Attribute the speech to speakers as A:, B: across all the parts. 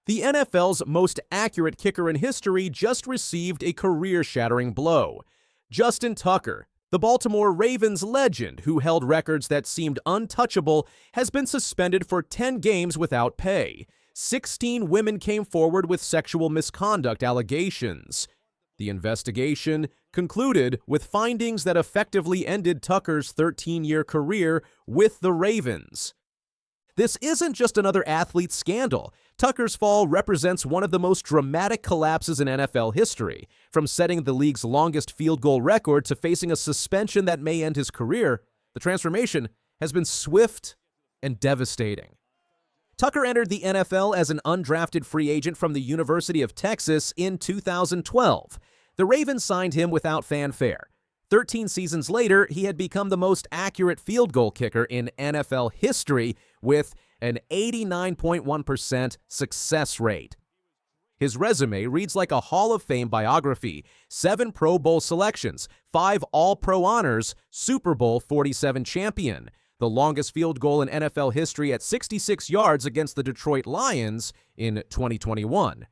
A: The NFL's most accurate kicker in history just received a career-shattering blow. Justin Tucker, the Baltimore Ravens legend who held records that seemed untouchable, has been suspended for 10 games without pay. 16 women came forward with sexual misconduct allegations. The investigation concluded with findings that effectively ended Tucker's 13-year career with the Ravens. This isn't just another athlete scandal. Tucker's fall represents one of the most dramatic collapses in NFL history. From setting the league's longest field goal record to facing a suspension that may end his career, the transformation has been swift and devastating. Tucker entered the NFL as an undrafted free agent from the University of Texas in 2012. The Ravens signed him without fanfare. 13 seasons later, he had become the most accurate field goal kicker in NFL history with an 89.1% success rate. His resume reads like a Hall of Fame biography: 7 Pro Bowl selections, 5 All-Pro honors, Super Bowl 47 champion, the longest field goal in NFL history at 66 yards against the Detroit Lions in 2021.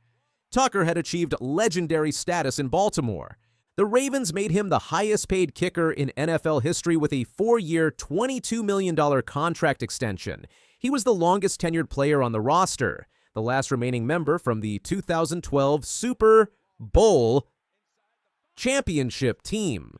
A: Tucker had achieved legendary status in Baltimore. The Ravens made him the highest-paid kicker in NFL history with a 4-year, $22 million contract extension. He was the longest-tenured player on the roster, the last remaining member from the 2012 Super Bowl championship team.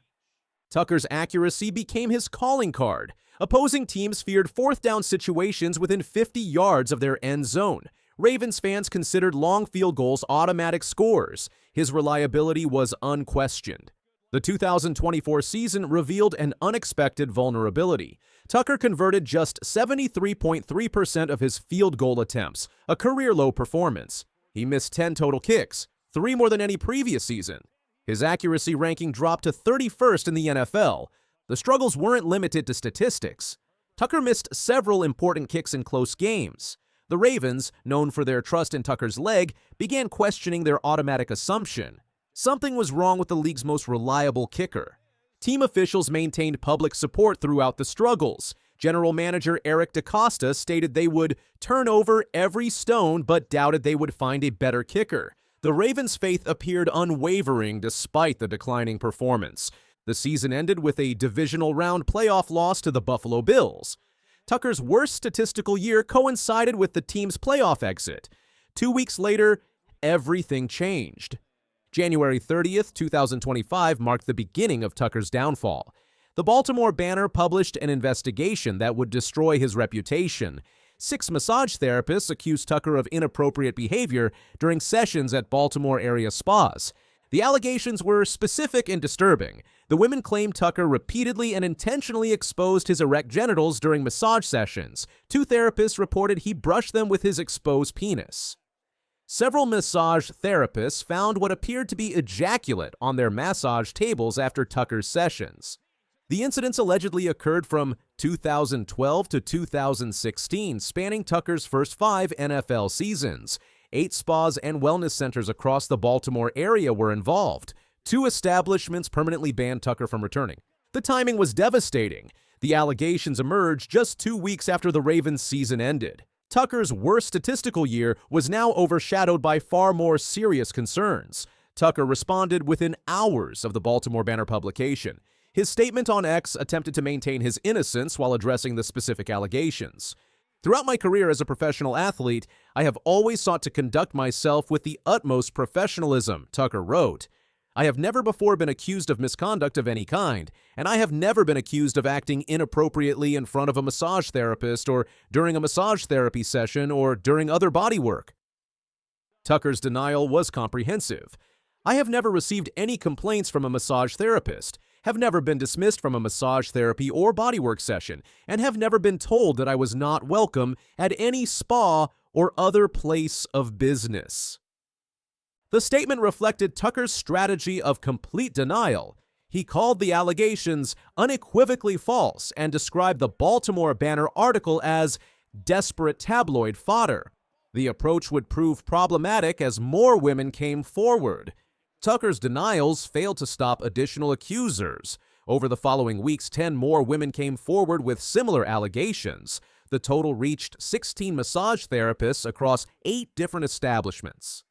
A: Tucker's accuracy became his calling card. Opposing teams feared fourth-down situations within 50 yards of their end zone. Ravens fans considered long field goals automatic scores. His reliability was unquestioned. The 2024 season revealed an unexpected vulnerability. Tucker converted just 73.3% of his field goal attempts, a career-low performance. He missed 10 total kicks, 3 more than any previous season. His accuracy ranking dropped to 31st in the NFL. The struggles weren't limited to statistics. Tucker missed several important kicks in close games. The Ravens, known for their trust in Tucker's leg, began questioning their automatic assumption. Something was wrong with the league's most reliable kicker. Team officials maintained public support throughout the struggles. General manager Eric DeCosta stated they would turn over every stone but doubted they would find a better kicker. The Ravens' faith appeared unwavering despite the declining performance. The season ended with a divisional round playoff loss to the Buffalo Bills. Tucker's worst statistical year coincided with the team's playoff exit. 2 weeks later, everything changed. January 30th, 2025 marked the beginning of Tucker's downfall. The Baltimore Banner published an investigation that would destroy his reputation. 6 massage therapists accused Tucker of inappropriate behavior during sessions at Baltimore area spas. The allegations were specific and disturbing. The women claimed Tucker repeatedly and intentionally exposed his erect genitals during massage sessions. 2 therapists reported he brushed them with his exposed penis. Several massage therapists found what appeared to be ejaculate on their massage tables after Tucker's sessions. The incidents allegedly occurred from 2012 to 2016, spanning Tucker's first 5 NFL seasons. 8 spas and wellness centers across the Baltimore area were involved. 2 establishments permanently banned Tucker from returning. The timing was devastating. The allegations emerged just 2 weeks after the Ravens' season ended. Tucker's worst statistical year was now overshadowed by far more serious concerns. Tucker responded within hours of the Baltimore Banner publication. His statement on X attempted to maintain his innocence while addressing the specific allegations. Throughout my career as a professional athlete, I have always sought to conduct myself with the utmost professionalism, Tucker wrote. I have never before been accused of misconduct of any kind, and I have never been accused of acting inappropriately in front of a massage therapist or during a massage therapy session or during other body work. Tucker's denial was comprehensive. I have never received any complaints from a massage therapist, have never been dismissed from a massage therapy or bodywork session, and have never been told that I was not welcome at any spa or other place of business. The statement reflected Tucker's strategy of complete denial. He called the allegations unequivocally false and described the Baltimore Banner article as desperate tabloid fodder. The approach would prove problematic as more women came forward. Tucker's denials failed to stop additional accusers. Over the following weeks, 10 more women came forward with similar allegations. The total reached 16 massage therapists across 8 different establishments.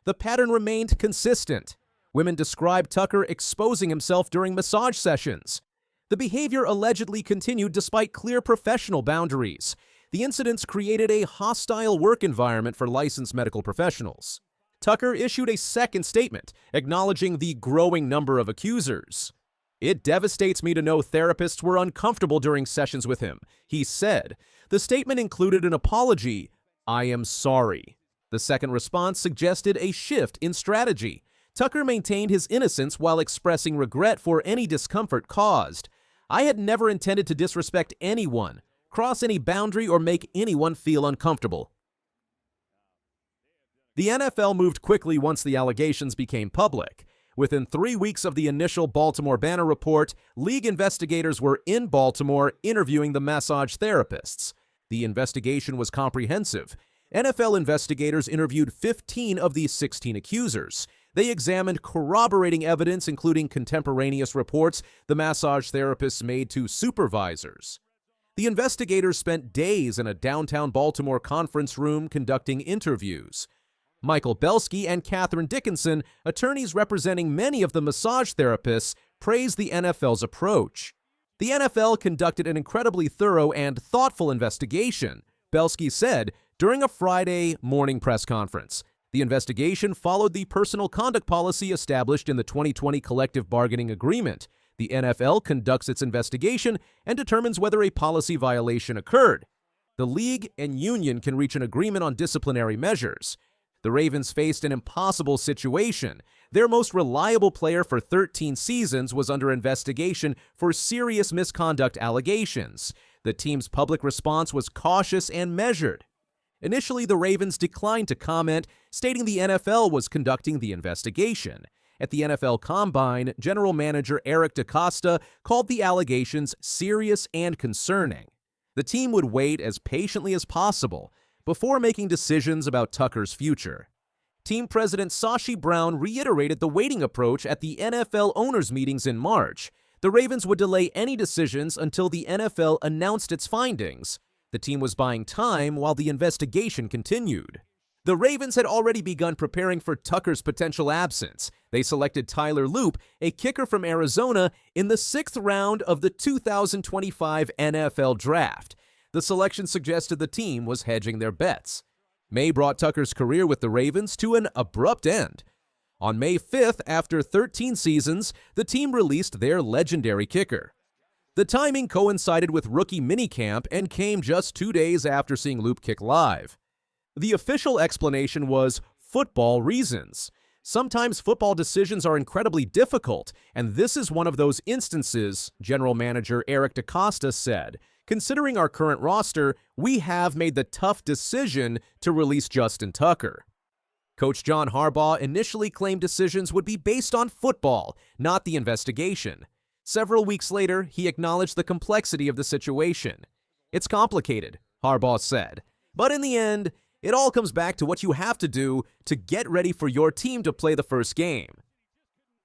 A: The pattern remained consistent. Women described Tucker exposing himself during massage sessions. The behavior allegedly continued despite clear professional boundaries. The incidents created a hostile work environment for licensed medical professionals. Tucker issued a second statement, acknowledging the growing number of accusers. "It devastates me to know therapists were uncomfortable during sessions with him," he said. The statement included an apology, "I am sorry." The second response suggested a shift in strategy. Tucker maintained his innocence while expressing regret for any discomfort caused. "I had never intended to disrespect anyone, cross any boundary, or make anyone feel uncomfortable." The NFL moved quickly once the allegations became public. Within 3 weeks of the initial Baltimore Banner report, league investigators were in Baltimore interviewing the massage therapists. The investigation was comprehensive. NFL investigators interviewed 15 of these 16 accusers. They examined corroborating evidence, including contemporaneous reports the massage therapists made to supervisors. The investigators spent days in a downtown Baltimore conference room conducting interviews. Michael Belsky and Catherine Dickinson, attorneys representing many of the massage therapists, praised the NFL's approach. "The NFL conducted an incredibly thorough and thoughtful investigation," Belsky said during a Friday morning press conference. The investigation followed the personal conduct policy established in the 2020 collective bargaining agreement. The NFL conducts its investigation and determines whether a policy violation occurred. The league and union can reach an agreement on disciplinary measures. The Ravens faced an impossible situation. Their most reliable player for 13 seasons was under investigation for serious misconduct allegations. The team's public response was cautious and measured. Initially, the Ravens declined to comment, stating the NFL was conducting the investigation. At the NFL Combine, general manager Eric DaCosta called the allegations serious and concerning. The team would wait as patiently as possible before making decisions about Tucker's future. Team president Sashi Brown reiterated the waiting approach at the NFL owners' meetings in March. The Ravens would delay any decisions until the NFL announced its findings. The team was buying time while the investigation continued. The Ravens had already begun preparing for Tucker's potential absence. They selected Tyler Loop, a kicker from Arizona, in the 6th round of the 2025 NFL Draft. The selection suggested the team was hedging their bets. May brought Tucker's career with the Ravens to an abrupt end. On May 5th, after 13 seasons, the team released their legendary kicker. The timing coincided with rookie minicamp and came just 2 days after seeing Loop kick live. The official explanation was football reasons. Sometimes football decisions are incredibly difficult, and this is one of those instances, general manager Eric DaCosta said. "Considering our current roster, we have made the tough decision to release Justin Tucker." Coach John Harbaugh initially claimed decisions would be based on football, not the investigation. Several weeks later, he acknowledged the complexity of the situation. "It's complicated," Harbaugh said, "but in the end, it all comes back to what you have to do to get ready for your team to play the first game."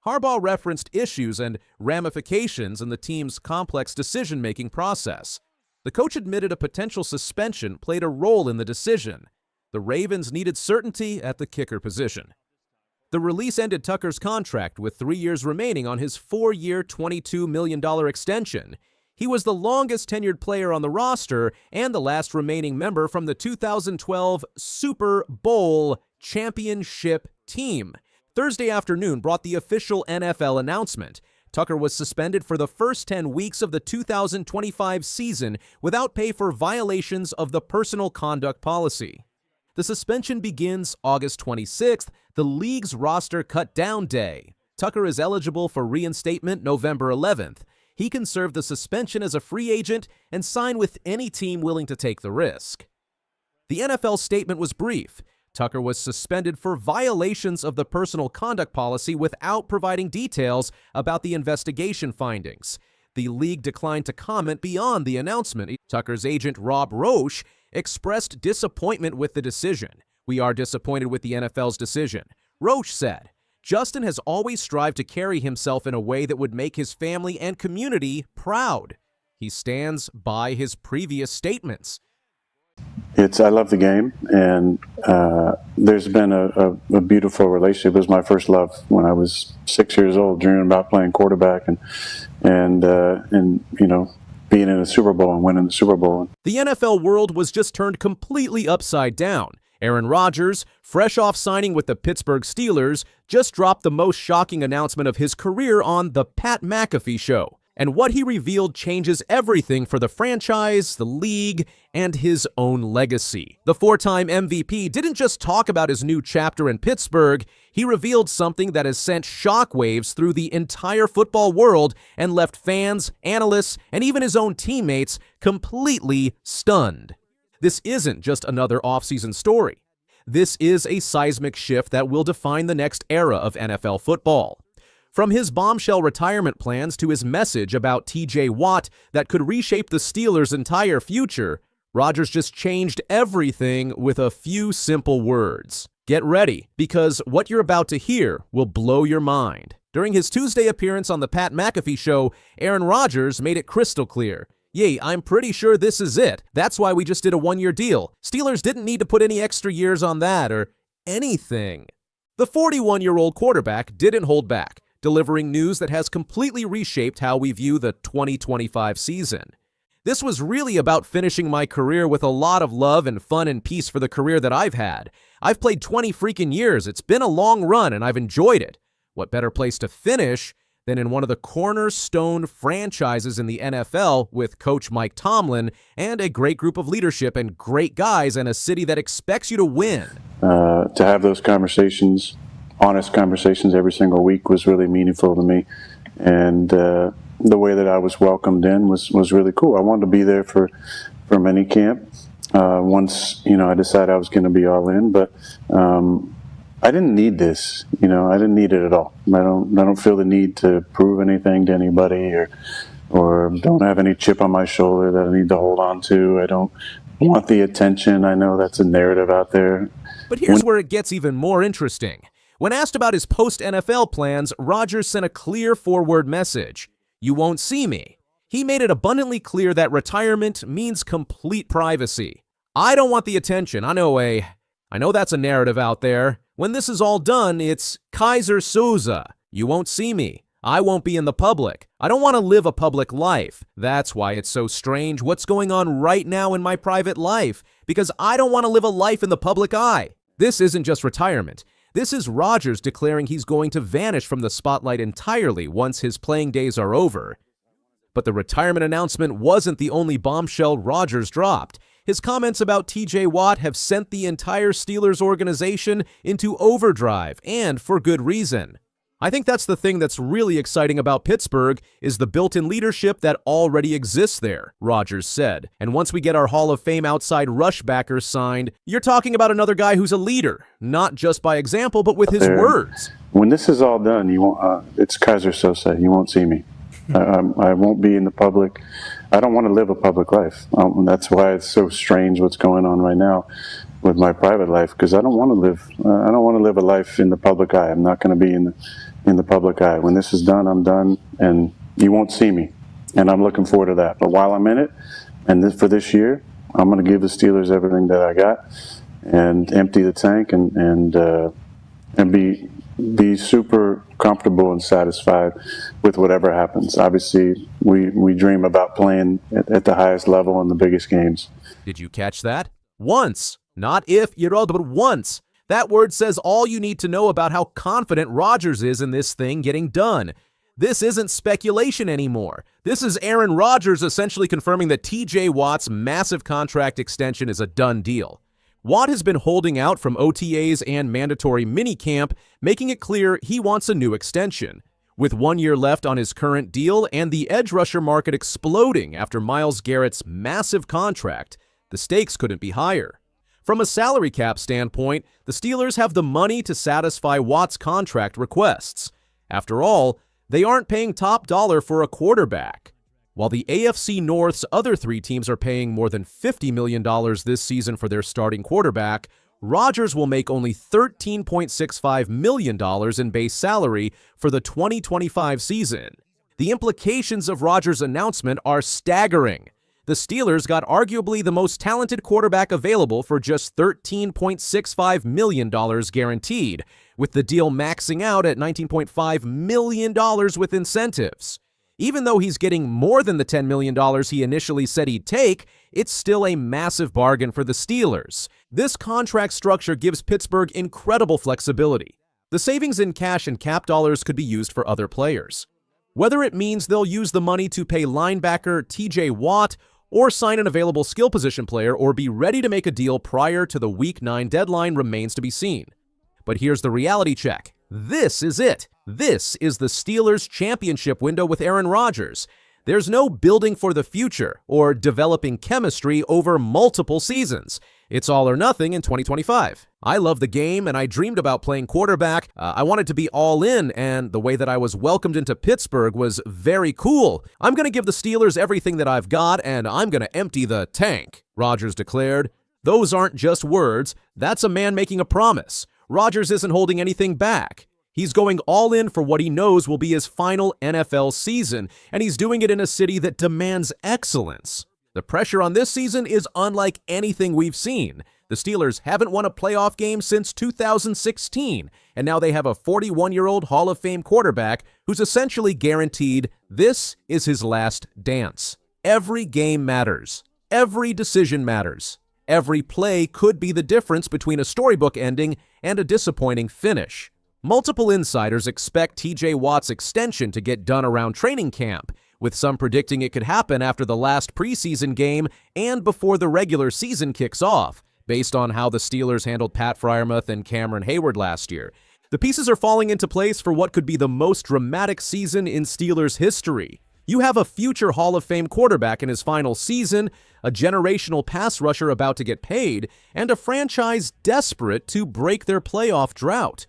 A: Harbaugh referenced issues and ramifications in the team's complex decision-making process. The coach admitted a potential suspension played a role in the decision. The Ravens needed certainty at the kicker position. The release ended Tucker's contract with 3 years remaining on his 4-year, $22 million extension. He was the longest-tenured player on the roster and the last remaining member from the 2012 Super Bowl championship team. Thursday afternoon brought the official NFL announcement. Tucker was suspended for the first 10 weeks of the 2025 season without pay for violations of the personal conduct policy. The suspension begins August 26th, the league's roster cut-down day. Tucker is eligible for reinstatement November 11th. He can serve the suspension as a free agent and sign with any team willing to take the risk. The NFL statement was brief. Tucker was suspended for violations of the personal conduct policy without providing details about the investigation findings. The league declined to comment beyond the announcement. Tucker's agent, Rob Roche, expressed disappointment with the decision. "We are disappointed with the NFL's decision," Roche said. "Justin has always strived to carry himself in a way that would make his family and community proud. He stands by his previous statements."
B: I love the game, and there's been a beautiful relationship. It was my first love when I was 6 years old, dreaming about playing quarterback and being in a Super Bowl and winning the Super Bowl.
A: The NFL world was just turned completely upside down. Aaron Rodgers, fresh off signing with the Pittsburgh Steelers, just dropped the most shocking announcement of his career on The Pat McAfee Show. And what he revealed changes everything for the franchise, the league, and his own legacy. The four-time MVP didn't just talk about his new chapter in Pittsburgh, he revealed something that has sent shockwaves through the entire football world and left fans, analysts, and even his own teammates completely stunned. This isn't just another offseason story. This is a seismic shift that will define the next era of NFL football. From his bombshell retirement plans to his message about TJ Watt that could reshape the Steelers' entire future, Rodgers just changed everything with a few simple words. Get ready, because what you're about to hear will blow your mind. During his Tuesday appearance on the Pat McAfee Show, Aaron Rodgers made it crystal clear. "Yeah, I'm pretty sure this is it. That's why we just did a one-year deal. Steelers didn't need to put any extra years on that or anything." The 41-year-old quarterback didn't hold back, delivering news that has completely reshaped how we view the 2025 season. "This was really about finishing my career with a lot of love and fun and peace for the career that I've had. I've played 20 freaking years. It's been a long run and I've enjoyed it. What better place to finish than in one of the cornerstone franchises in the NFL with Coach Mike Tomlin and a great group of leadership and great guys and a city that expects you to win."
B: To have those conversations, honest conversations every single week was really meaningful to me. And the way that I was welcomed in was really cool. I wanted to be there for minicamp. Once, I decided I was going to be all in, but I didn't need this. I didn't need it at all. I don't feel the need to prove anything to anybody or don't have any chip on my shoulder that I need to hold on to. I don't want the attention. I know that's a narrative out there.
A: But here's where it gets even more interesting. When asked about his post-NFL plans, Rodgers sent a clear four-word message. "You won't see me." He made it abundantly clear that retirement means complete privacy. "I don't want the attention. I know that's a narrative out there. When this is all done, it's Kaiser Soze. You won't see me. I won't be in the public. I don't want to live a public life. That's why it's so strange what's going on right now in my private life, because I don't want to live a life in the public eye." This isn't just retirement. This is Rodgers declaring he's going to vanish from the spotlight entirely once his playing days are over. But the retirement announcement wasn't the only bombshell Rodgers dropped. His comments about TJ Watt have sent the entire Steelers organization into overdrive, and for good reason. I think that's the thing that's really exciting about Pittsburgh is the built-in leadership that already exists there, Rodgers said. And once we get our Hall of Fame outside rush backers signed, you're talking about another guy who's a leader, not just by example, but with his words.
B: When this is all done, it's Kaiser Soze. You won't see me. I won't be in the public. I don't want to live a public life. That's why it's so strange what's going on right now with my private life, because I don't want to live. I don't want to live a life in the public eye. I'm not going to be in the public eye. When this is done, I'm done, and you won't see me. And I'm looking forward to that. But while I'm in it, and for this year, I'm going to give the Steelers everything that I got, and empty the tank, and be super comfortable and satisfied with whatever happens. Obviously, we dream about playing at the highest level in the biggest games.
A: Did you catch that? Once. Not if, but once. That word says all you need to know about how confident Rodgers is in this thing getting done. This isn't speculation anymore. This is Aaron Rodgers essentially confirming that TJ Watt's massive contract extension is a done deal. Watt has been holding out from OTAs and mandatory minicamp, making it clear he wants a new extension. With 1 year left on his current deal and the edge rusher market exploding after Myles Garrett's massive contract, the stakes couldn't be higher. From a salary cap standpoint, the Steelers have the money to satisfy Watt's contract requests. After all, they aren't paying top dollar for a quarterback. While the AFC North's other three teams are paying more than $50 million this season for their starting quarterback, Rodgers will make only $13.65 million in base salary for the 2025 season. The implications of Rodgers' announcement are staggering. The Steelers got arguably the most talented quarterback available for just $13.65 million guaranteed, with the deal maxing out at $19.5 million with incentives. Even though he's getting more than the $10 million he initially said he'd take, it's still a massive bargain for the Steelers. This contract structure gives Pittsburgh incredible flexibility. The savings in cash and cap dollars could be used for other players. Whether it means they'll use the money to pay linebacker T.J. Watt or sign an available skill position player or be ready to make a deal prior to the Week 9 deadline remains to be seen. But here's the reality check. This is it. This is the Steelers' championship window with Aaron Rodgers. There's no building for the future or developing chemistry over multiple seasons. It's all or nothing in 2025. I love the game, and I dreamed about playing quarterback. I wanted to be all in, and the way that I was welcomed into Pittsburgh was very cool. I'm going to give the Steelers everything that I've got, and I'm going to empty the tank, Rodgers declared. Those aren't just words. That's a man making a promise. Rodgers isn't holding anything back. He's going all in for what he knows will be his final NFL season, and he's doing it in a city that demands excellence. The pressure on this season is unlike anything we've seen. The Steelers haven't won a playoff game since 2016, and now they have a 41-year-old Hall of Fame quarterback who's essentially guaranteed this is his last dance. Every game matters. Every decision matters. Every play could be the difference between a storybook ending and a disappointing finish. Multiple insiders expect T.J. Watt's extension to get done around training camp, with some predicting it could happen after the last preseason game and before the regular season kicks off, based on how the Steelers handled Pat Freiermuth and Cameron Hayward last year. The pieces are falling into place for what could be the most dramatic season in Steelers history. You have a future Hall of Fame quarterback in his final season, a generational pass rusher about to get paid, and a franchise desperate to break their playoff drought.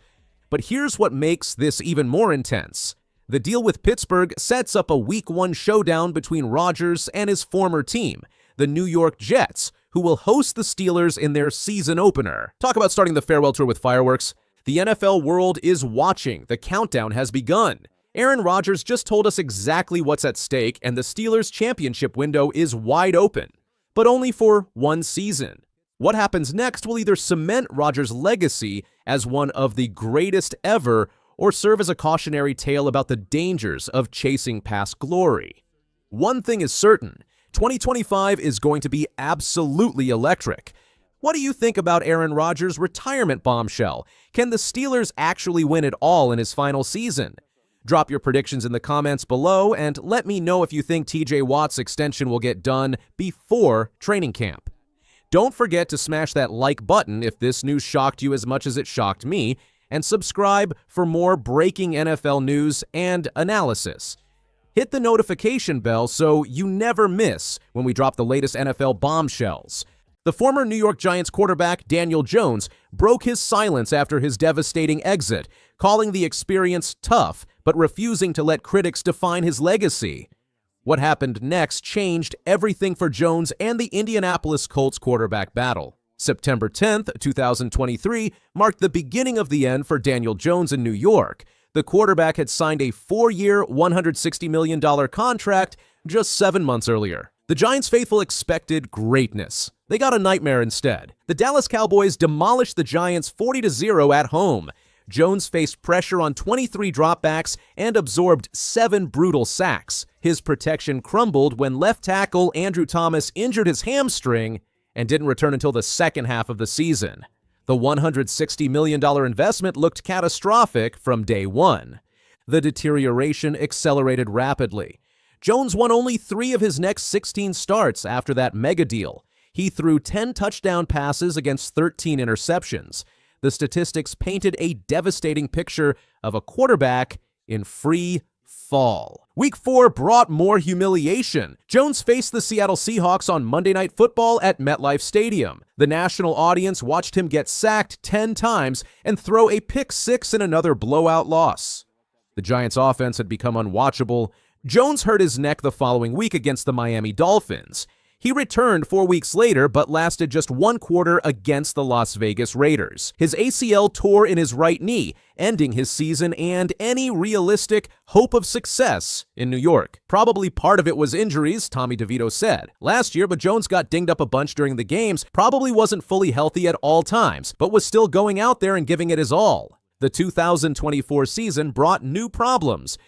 A: But here's what makes this even more intense. The deal with Pittsburgh sets up a Week 1 showdown between Rodgers and his former team, the New York Jets, who will host the Steelers in their season opener. Talk about starting the farewell tour with fireworks. The NFL world is watching. The countdown has begun. Aaron Rodgers just told us exactly what's at stake, and the Steelers' championship window is wide open, but only for one season. What happens next will either cement Rodgers' legacy as one of the greatest ever or serve as a cautionary tale about the dangers of chasing past glory. One thing is certain, 2025 is going to be absolutely electric. What do you think about Aaron Rodgers' retirement bombshell? Can the Steelers actually win it all in his final season? Drop your predictions in the comments below and let me know if you think T.J. Watt's extension will get done before training camp. Don't forget to smash that like button if this news shocked you as much as it shocked me, and subscribe for more breaking NFL news and analysis. Hit the notification bell so you never miss when we drop the latest NFL bombshells. The former New York Giants quarterback Daniel Jones broke his silence after his devastating exit, calling the experience tough but refusing to let critics define his legacy. What happened next changed everything for Jones and the Indianapolis Colts quarterback battle. September 10th, 2023 marked the beginning of the end for Daniel Jones in New York. The quarterback had signed a 4-year, $160 million contract just 7 months earlier. The Giants faithful expected greatness. They got a nightmare instead. The Dallas Cowboys demolished the Giants 40-0 at home. Jones faced pressure on 23 dropbacks and absorbed 7 brutal sacks. His protection crumbled when left tackle Andrew Thomas injured his hamstring and didn't return until the second half of the season. The $160 million investment looked catastrophic from day one. The deterioration accelerated rapidly. Jones won only 3 of his next 16 starts after that mega deal. He threw 10 touchdown passes against 13 interceptions. The statistics painted a devastating picture of a quarterback in free fall. Week 4 brought more humiliation. Jones faced the Seattle Seahawks on Monday Night Football at MetLife Stadium. The national audience watched him get sacked 10 times and throw a pick-6 in another blowout loss. The Giants' offense had become unwatchable. Jones hurt his neck the following week against the Miami Dolphins. He returned 4 weeks later, but lasted just one quarter against the Las Vegas Raiders. His ACL tore in his right knee, ending his season and any realistic hope of success in New York. Probably part of it was injuries, Tommy DeVito said. Last year, but Jones got dinged up a bunch during the games, probably wasn't fully healthy at all times, but was still going out there and giving it his all. The 2024 season brought new problems.